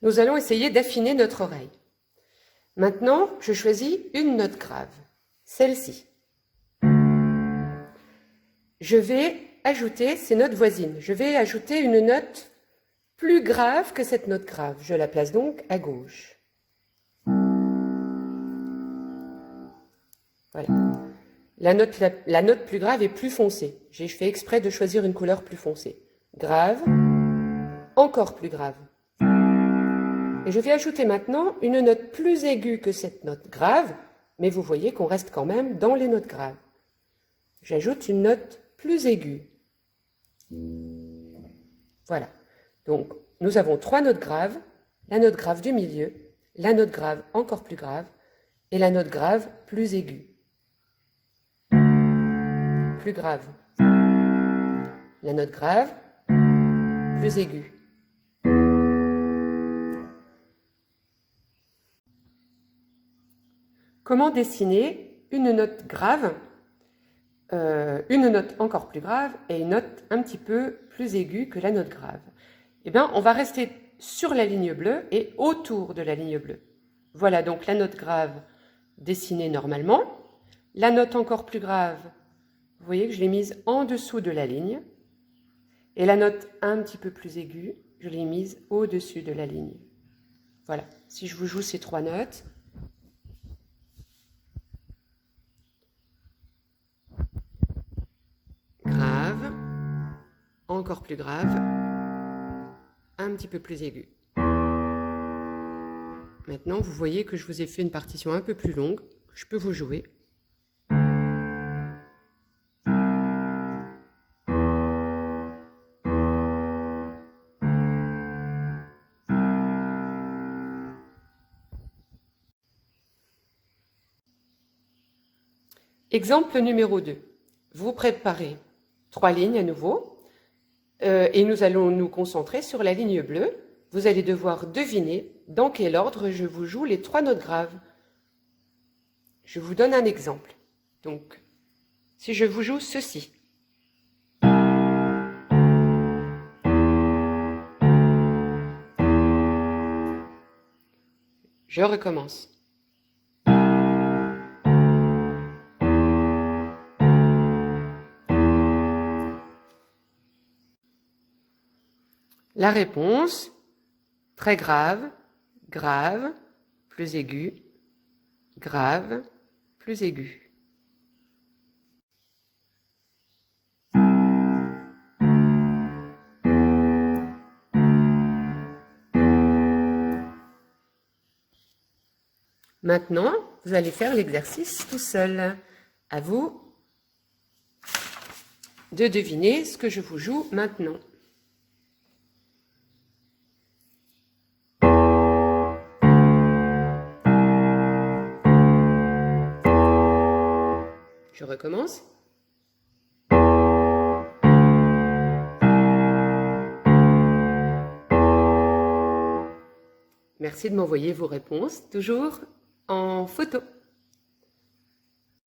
Nous allons essayer d'affiner notre oreille. Maintenant, je choisis une note grave, celle-ci. Je vais ajouter ces notes voisines. Je vais ajouter une note plus grave que cette note grave. Je la place donc à gauche. Voilà. La note plus grave est plus foncée. J'ai fait exprès de choisir une couleur plus foncée. Grave, encore plus grave. Et je vais ajouter maintenant une note plus aiguë que cette note grave, mais vous voyez qu'on reste quand même dans les notes graves. J'ajoute une note plus aiguë. Voilà. Donc, nous avons 3 notes graves, la note grave du milieu, la note grave encore plus grave, et la note grave plus aiguë. Plus grave. La note grave, plus aiguë. Comment dessiner une note grave, une note encore plus grave et une note un petit peu plus aiguë que la note grave? Eh bien, on va rester sur la ligne bleue et autour de la ligne bleue. Voilà donc la note grave dessinée normalement. La note encore plus grave, vous voyez que je l'ai mise en dessous de la ligne. Et la note un petit peu plus aiguë, je l'ai mise au-dessus de la ligne. Voilà, si je vous joue ces 3 notes. Grave, encore plus grave, un petit peu plus aigu. Maintenant, vous voyez que je vous ai fait une partition un peu plus longue. Je peux vous jouer. Exemple numéro 2. Vous préparez 3 lignes à nouveau et nous allons nous concentrer sur la ligne bleue. Vous allez devoir deviner dans quel ordre je vous joue les 3 notes graves. Je vous donne un exemple. Donc, si je vous joue ceci. Je recommence. La réponse, très grave, grave, plus aigu, grave, plus aigu. Maintenant, vous allez faire l'exercice tout seul. À vous de deviner ce que je vous joue maintenant. Je recommence. Merci de m'envoyer vos réponses, toujours en photo.